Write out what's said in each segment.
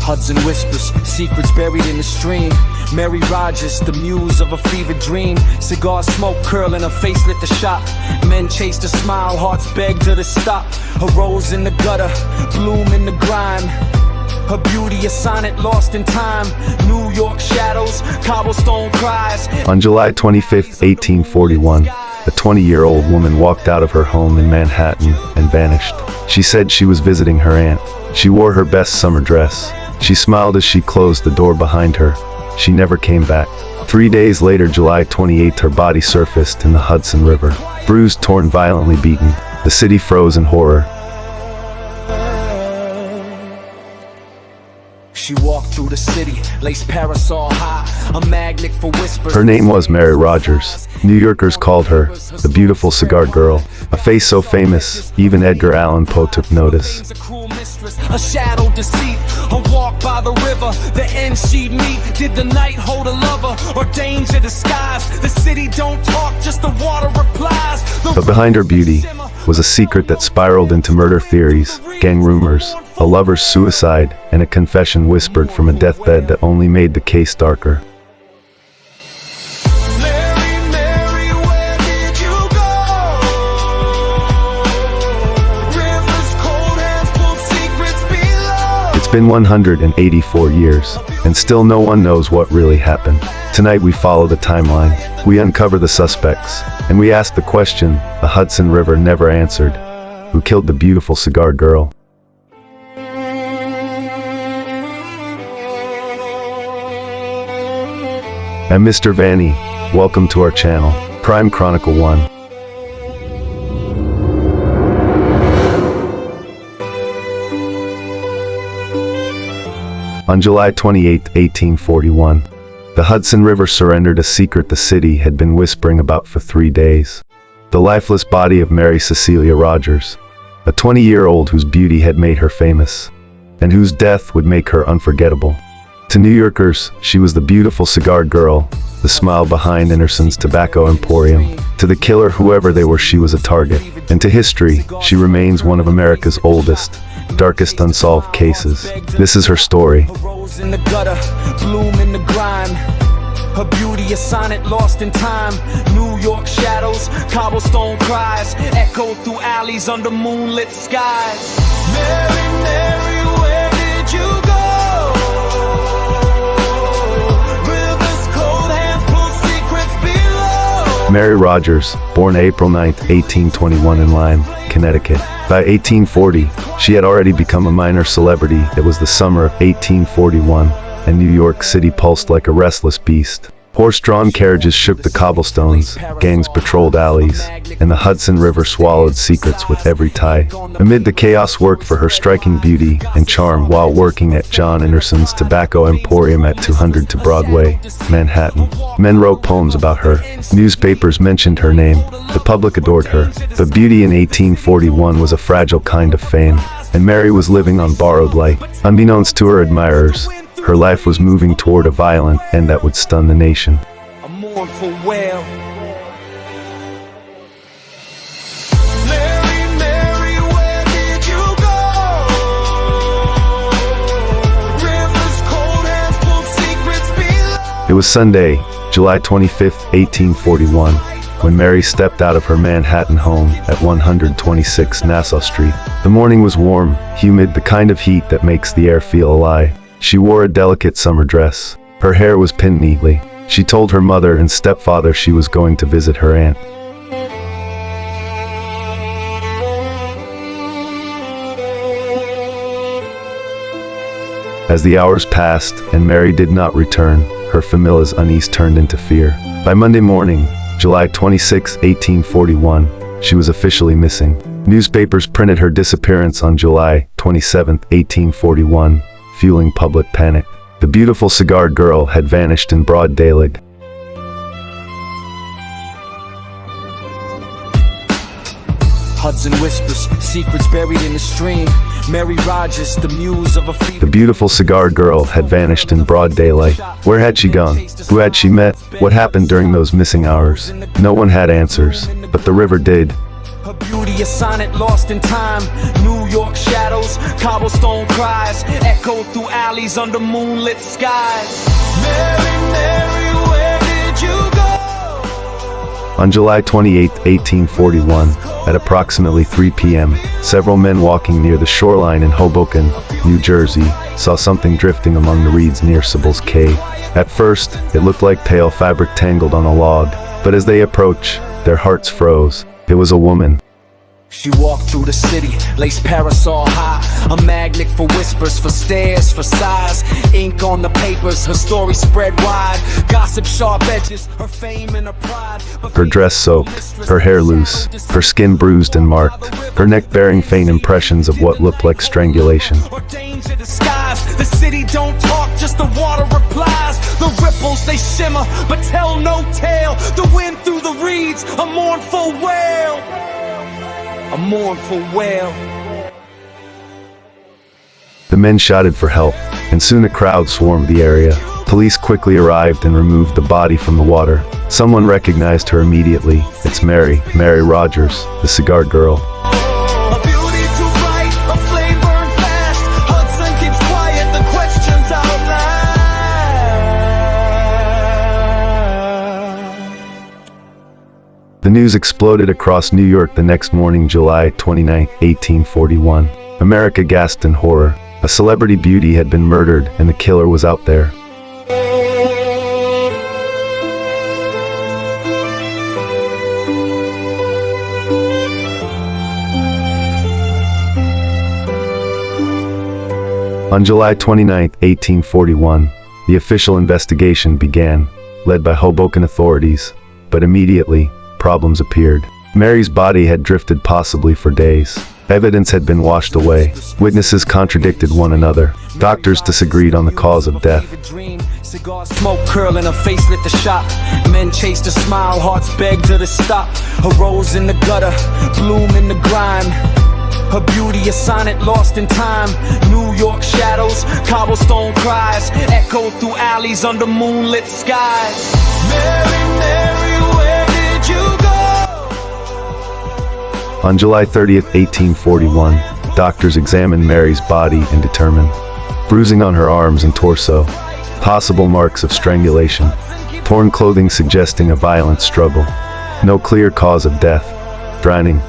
Hudson whispers, secrets buried in the stream. Mary Rogers, the muse of a fevered dream. Cigar smoke curling, her face lit the shop. Men chased a smile, hearts begged her to stop. Her rose in the gutter, bloom in the grime. Her beauty a sonnet lost in time. New York shadows, cobblestone cries. On July 25, 1841, a 20-year-old woman walked out of her home in Manhattan and vanished. She said she was visiting her aunt. She wore her best summer dress. She smiled as she closed the door behind her. She never came back. 3 days later, July 28th, her body surfaced in the Hudson River. Bruised, torn, violently beaten. The city froze in horror. She walked through the city, lace parasol high, a magnet for whispers. Her name was Mary Rogers. New Yorkers called her the beautiful cigar girl. A face so famous, even Edgar Allan Poe took notice. A cruel mistress, a shadow deceit, a walk by the river, the end she'd meet. Did the night hold a lover, or danger disguised? The city don't talk, just the water replies. But behind her beauty was a secret that spiraled into murder theories, gang rumors, a lover's suicide, and a confession whispered from a deathbed that only made the case darker. Mary, where did you go? Rivers cold, hands full, secrets below. It's been 184 years, and still no one knows what really happened. Tonight we follow the timeline, we uncover the suspects, and we ask the question the Hudson River never answered. Who killed the beautiful cigar girl? I'm Mr. Vanny. Welcome to our channel, Crime Chronicle 1. On July 28, 1841, the Hudson River surrendered a secret the city had been whispering about for 3 days. The lifeless body of Mary Cecilia Rogers, a 20-year-old whose beauty had made her famous, and whose death would make her unforgettable. To New Yorkers, she was the beautiful cigar girl, the smile behind Anderson's Tobacco Emporium. To the killer, whoever they were, she was a target. And to history, she remains one of America's oldest, darkest unsolved cases. This is her story. Her rose in the gutter, bloom in the grime. Her beauty a sonnet lost in time. New York shadows, cobblestone cries, echo through alleys under moonlit skies. Mary, Mary, where did you go? Mary Rogers, born April 9, 1821 in Lyme, Connecticut. By 1840, she had already become a minor celebrity. It was the summer of 1841, and New York City pulsed like a restless beast. Horse-drawn carriages shook the cobblestones, gangs patrolled alleys, and the Hudson River swallowed secrets with every tie. Amid the chaos, worked for her striking beauty and charm while working at John Anderson's Tobacco Emporium at 200 to Broadway, Manhattan. Men wrote poems about her. Newspapers mentioned her name. The public adored her. But beauty in 1841 was a fragile kind of fame, and Mary was living on borrowed light. Unbeknownst to her admirers, her life was moving toward a violent end that would stun the nation. A mournful wail. Mary, where did you go? Rivers cold, hands full, secrets below. It was Sunday, July 25, 1841, when Mary stepped out of her Manhattan home at 126 Nassau Street. The morning was warm, humid, the kind of heat that makes the air feel alive. She wore a delicate summer dress. Her hair was pinned neatly. She told her mother and stepfather she was going to visit her aunt. As the hours passed and Mary did not return, her family's unease turned into fear. By Monday morning, July 26, 1841, she was officially missing. Newspapers printed her disappearance on July 27, 1841. Fueling public panic. The beautiful cigar girl had vanished in broad daylight. Hudson whispers, secrets buried in the stream. Mary Rogers, the muse of a fever. The beautiful cigar girl had vanished in broad daylight. Where had she gone? Who had she met? What happened during those missing hours? No one had answers, but the river did. Her beauty a sonnet lost in time. New York shadows, cobblestone cries echo through alleys under moonlit skies. Mary, Mary, where did you go? On July 28, 1841, at approximately 3 p.m., several men walking near the shoreline in Hoboken, New Jersey, saw something drifting among the reeds near Sybil's cave. At first, it looked like pale fabric tangled on a log, but as they approached, their hearts froze. It was a woman. She walked through the city, lace parasol high, a magnet for whispers, for stares, for sighs, ink on the papers, her story spread wide, gossip sharp edges, her fame and her pride. Her dress soaked, her hair loose, her skin bruised and marked, her neck bearing faint impressions of what looked like strangulation. The city don't talk, just the water replies. The ripples, they shimmer, but tell no tale. The wind through the reeds, a mournful wail. A mournful wail. The men shouted for help, and soon a crowd swarmed the area. Police quickly arrived and removed the body from the water. Someone recognized her immediately. It's Mary Rogers, the cigar girl. A beauty too bright, a flame burned fast. Hudson keeps quiet, the questions outlast. The news exploded across New York the next morning, July 29, 1841. America gasped in horror. A celebrity beauty had been murdered, and the killer was out there. On July 29, 1841, the official investigation began, led by Hoboken authorities. But immediately, problems appeared. Mary's body had drifted possibly for days. Evidence had been washed away. Witnesses contradicted one another. Doctors disagreed on the cause of death. Cigar smoke curling, her face lit the shop. Men chased a smile, hearts begged her to stop. Her rose in the gutter, bloom in the grime. Her beauty a sonnet lost in time. New York shadows, cobblestone cries echo through alleys under moonlit skies. Mary, Mary, where did you go? On July 30, 1841, doctors examined Mary's body and determined bruising on her arms and torso, possible marks of strangulation, torn clothing suggesting a violent struggle, no clear cause of death, drowning,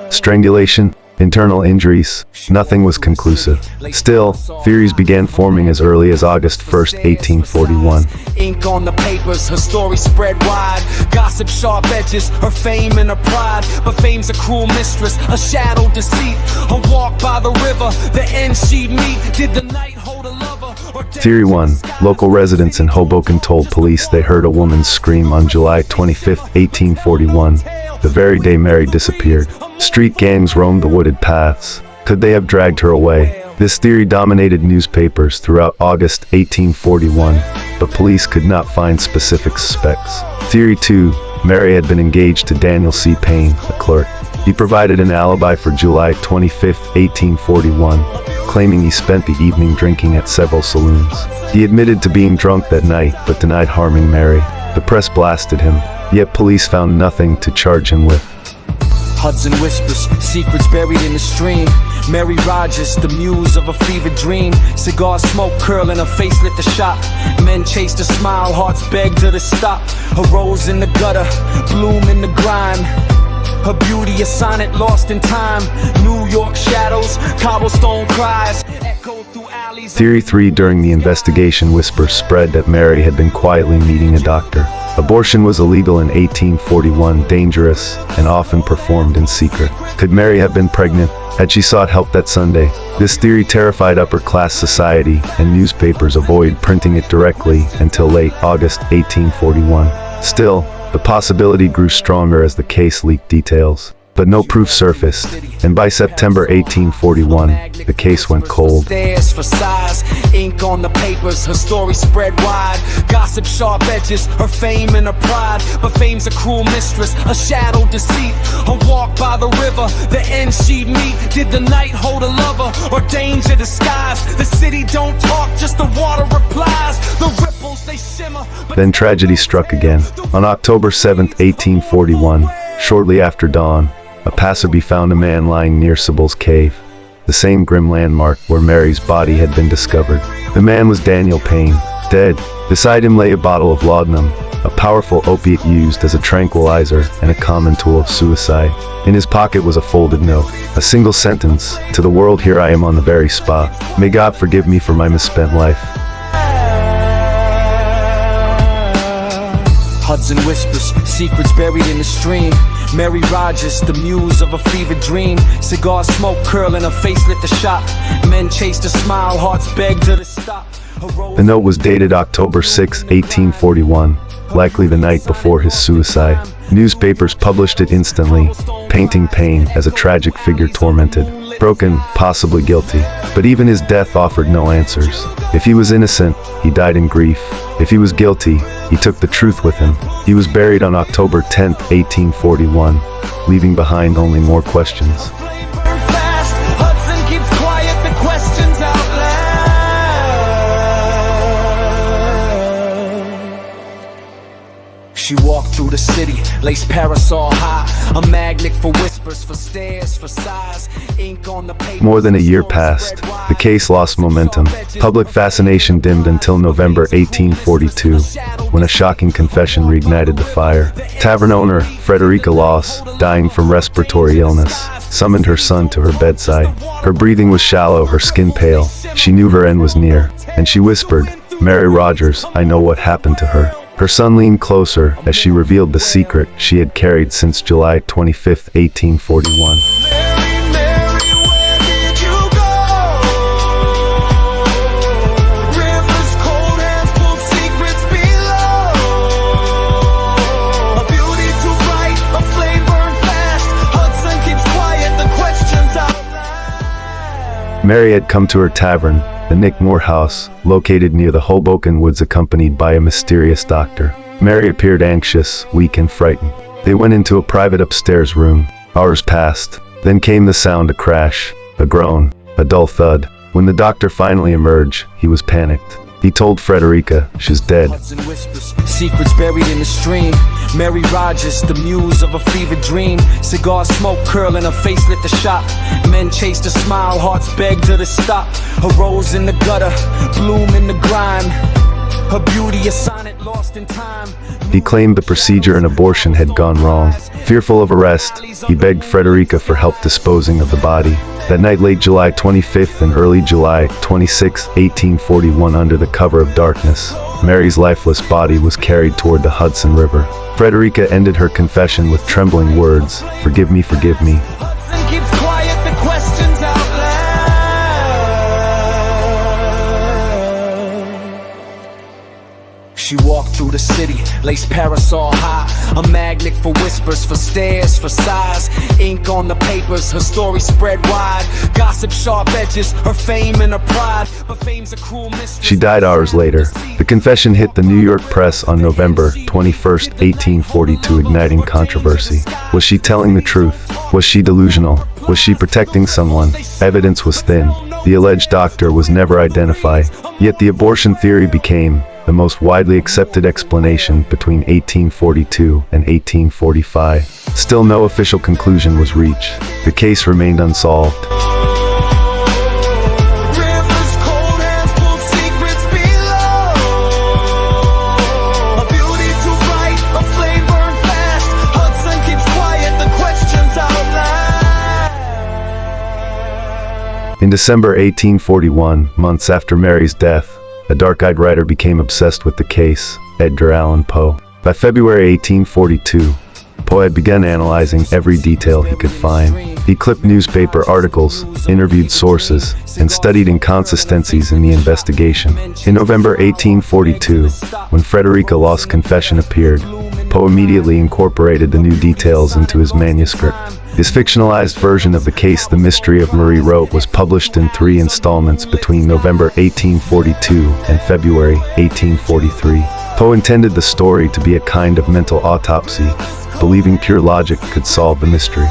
strangulation, internal injuries. Nothing was conclusive. Still, theories began forming as early as August 1, 1841. Ink on the papers, her story spread wide. Gossip sharp edges, her fame and her pride. But fame's a cruel mistress, a shadow deceit. A walk by the river, the end she'd meet. Did the night hold a lover? Theory 1. Local residents in Hoboken told police they heard a woman's scream on July 25, 1841, the very day Mary disappeared. Street gangs roamed the wooded paths. Could they have dragged her away? This theory dominated newspapers throughout August 1841, but police could not find specific suspects. Theory 2. Mary had been engaged to Daniel C. Payne, a clerk. He provided an alibi for July 25, 1841, claiming he spent the evening drinking at several saloons. He admitted to being drunk that night, but denied harming Mary. The press blasted him, yet police found nothing to charge him with. Hudson whispers, secrets buried in the stream. Mary Rogers, the muse of a fevered dream. Cigar smoke curling, her face lit the shop. Men chased a smile, hearts begged her to stop. Her rose in the gutter, bloom in the grime. Her beauty a sonnet lost in time. New York shadows, cobblestone cries echo through alleys. Theory 3. During the investigation, whispers spread that Mary had been quietly meeting a doctor. Abortion was illegal in 1841, dangerous, and often performed in secret. Could Mary have been pregnant? Had she sought help that Sunday? This theory terrified upper-class society, and newspapers avoided printing it directly until late August 1841. Still, the possibility grew stronger as the case leaked details. But no proof surfaced, and by September 1841, the case went cold. For size, ink on the papers, her story spread wide. Gossip sharp edges, her fame and her pride. But fame's a cruel mistress, a shadow deceit. A walk by the river, the end she'd meet. Did the night hold a lover, or danger disguised? The city don't talk, just the water replies. The ripples, they shimmer. Then tragedy struck again. On October 7, 1841, shortly after dawn, a passerby found a man lying near Sybil's cave. the same grim landmark where Mary's body had been discovered. The man was Daniel Payne, dead. Beside him lay a bottle of laudanum, a powerful opiate used as a tranquilizer and a common tool of suicide. In his pocket was a folded note, a single sentence: "To the world, here I am on the very spot. May God forgive me for my misspent life." Hudson whispers, secrets buried in the stream. Mary Rogers, the muse of a fevered dream. Cigar smoke curling, her face lit the shop. Men chased a smile, hearts begged her to stop. The note was dated October 6, 1841, likely the night before his suicide. Newspapers published it instantly, painting Payne as a tragic figure tormented, broken, possibly guilty. But even his death offered no answers. If he was innocent, he died in grief. If he was guilty, he took the truth with him. He was buried on October 10, 1841, leaving behind only more questions. She walked through the city, lace parasol high, a magnet for whispers, for stares, for sighs, ink on the paper. More than a year passed. The case lost momentum. Public fascination dimmed until November 1842, when a shocking confession reignited the fire. Tavern owner Frederica Loss, dying from respiratory illness, summoned her son to her bedside. Her breathing was shallow, her skin pale. She knew her end was near, and she whispered, "Mary Rogers, I know what happened to her." Her son leaned closer as she revealed the secret she had carried since July 25, 1841. Mary had come to her tavern, the Nick Moore House, located near the Hoboken Woods, accompanied by a mysterious doctor. Mary appeared anxious, weak and frightened. They went into a private upstairs room. Hours passed. Then came the sound: a crash, a groan, a dull thud. When the doctor finally emerged, he was panicked. He told Frederica, "She's dead." Hudson whispers, secrets buried in the stream. Mary Rogers, the muse of a fevered dream. Cigar smoke curling, her face lit the shop. Men chased a smile, hearts begged her to stop. Her rose in the gutter, bloom in the grime. Her beauty a sonnet lost in time. He claimed the procedure and abortion had gone wrong. Fearful of arrest, he begged Frederica for help disposing of the body. That night, late July 25th and early July 26, 1841, under the cover of darkness, Mary's lifeless body was carried toward the Hudson River. Frederica ended her confession with trembling words, "Forgive me, forgive me." She walked through the city, lace parasol high, a magnet for whispers, for stares, for sighs, ink on the papers, her story spread wide, gossip sharp edges, her fame and her pride, but fame's a cruel mistress. She died hours later. The confession hit the New York press on November 21, 1842, igniting controversy. Was she telling the truth? Was she delusional? Was she protecting someone? Evidence was thin. The alleged doctor was never identified. Yet the abortion theory became the most widely accepted explanation between 1842 and 1845. Still, no official conclusion was reached. The case remained unsolved. In December 1841, months after Mary's death, a dark-eyed writer became obsessed with the case, Edgar Allan Poe. By February 1842, Poe had begun analyzing every detail he could find. He clipped newspaper articles, interviewed sources, and studied inconsistencies in the investigation. In November 1842, when Frederica Loss's confession appeared, Poe immediately incorporated the new details into his manuscript. His fictionalized version of the case, The Mystery of Marie Rote, was published in 3 installments between November 1842 and February 1843. Poe intended the story to be a kind of mental autopsy, believing pure logic could solve the mystery.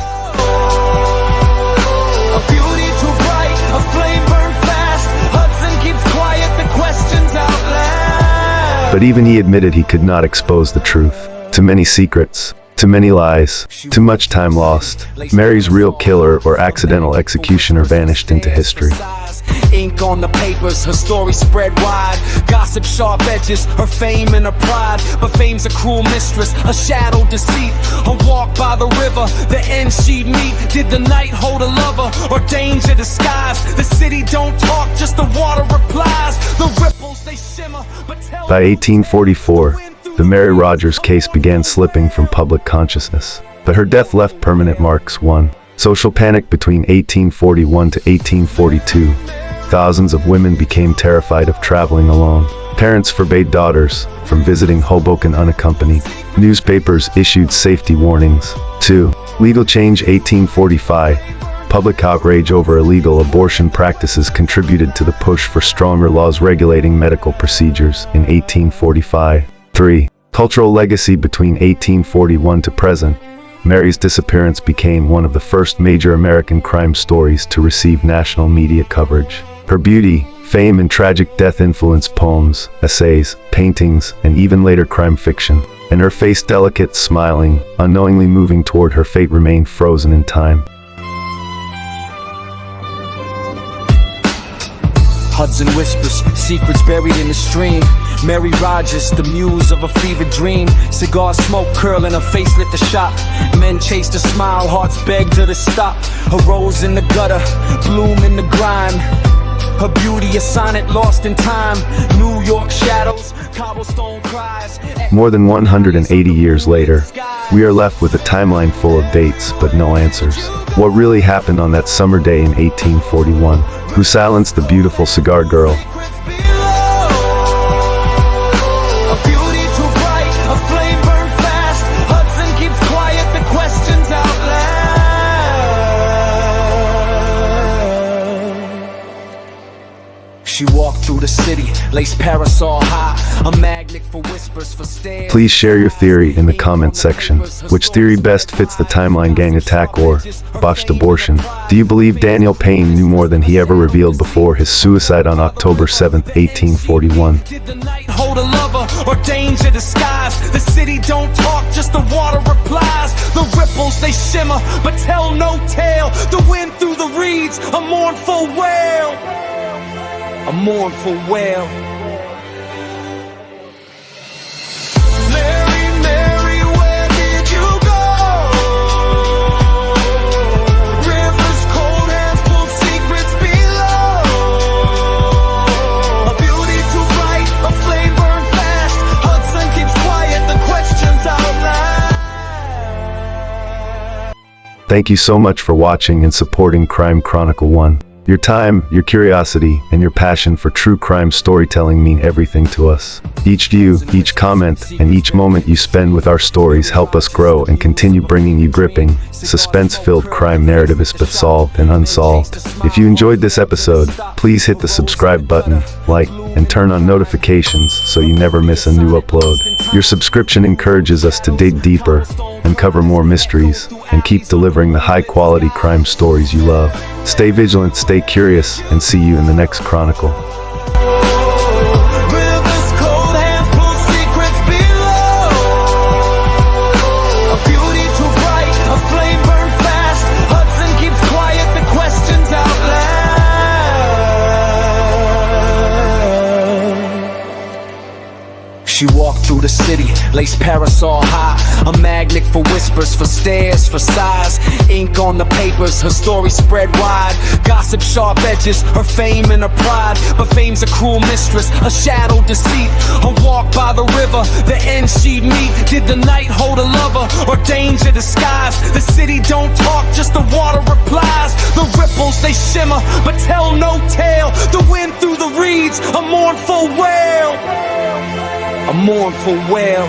But even he admitted he could not expose the truth. Too many secrets, Too many lies, too much time lost. Mary's real killer or accidental executioner vanished into history. Ink on the papers, her story spread wide. Gossip sharp edges, her fame and her pride. But fame's a cruel mistress, a shadow deceit. A walk by the river, the end she'd meet. Did the night hold a lover or danger disguised? The city don't talk, just the water replies. The ripples they shimmer, but tell. By 1844, the Mary Rogers case began slipping from public consciousness. But her death left permanent marks. 1. Social panic between 1841 to 1842. Thousands of women became terrified of traveling alone. Parents forbade daughters from visiting Hoboken unaccompanied. Newspapers issued safety warnings. 2. Legal change 1845. Public outrage over illegal abortion practices contributed to the push for stronger laws regulating medical procedures in 1845. 3. Cultural legacy between 1841 to present. Mary's disappearance became one of the first major American crime stories to receive national media coverage. Her beauty, fame, and tragic death influenced poems, essays, paintings, and even later crime fiction. And her face, delicate, smiling, unknowingly moving toward her fate, remained frozen in time. Hudson whispers, secrets buried in the stream. Mary Rogers, the muse of a fevered dream. Cigar smoke curling, her face lit the shop. Men chased her smile, hearts begged her to stop. Her rose in the gutter, bloom in the grime. Her beauty a sonnet lost in time. New York shadows, cobblestone cries. More than 180 years later, we are left with a timeline full of dates but no answers. What really happened on that summer day in 1841? Who silenced the beautiful cigar girl? She walked through the city, lace parasol high, a magnet for whispers for stares. Please share your theory in the comment section. Which theory best fits the timeline gang attack or botched abortion? Do you believe Daniel Payne knew more than he ever revealed before his suicide on October 7th, 1841? Did the night hold a lover or danger disguised? The city don't talk, just the water replies. The ripples they shimmer, but tell no tale. The wind through the reeds, a mournful wail. A mournful wail. Mary, Mary, where did you go? Rivers cold, hands full, secrets below. A beauty too bright, a flame burned fast. Hudson keeps quiet, the questions outlast. Thank you so much for watching and supporting Crime Chronicle 1. Your time, your curiosity, and your passion for true crime storytelling mean everything to us. Each view, each comment, and each moment you spend with our stories help us grow and continue bringing you gripping, suspense-filled crime narratives but solved and unsolved. If you enjoyed this episode, please hit the subscribe button, like, and turn on notifications so you never miss a new upload. Your subscription encourages us to dig deeper, uncover more mysteries, and keep delivering the high-quality crime stories you love. Stay vigilant, stay curious, and see you in the next Chronicle. Rivers cold, hands full, secrets below. A beauty too bright, a flame burned fast. Hudson keeps quiet, the questions outlast. She walked through the city, lace parasol high, a magnet for whispers, for stares, for sighs. Ink on the papers, her story spread wide. Gossip sharp edges, her fame and her pride. But fame's a cruel mistress, a shadow deceit. A walk by the river, the end she'd meet. Did the night hold a lover or danger disguised? The city don't talk, just the water replies. The ripples they shimmer, but tell no tale. The wind through the reeds, a mournful wail. A mournful wail.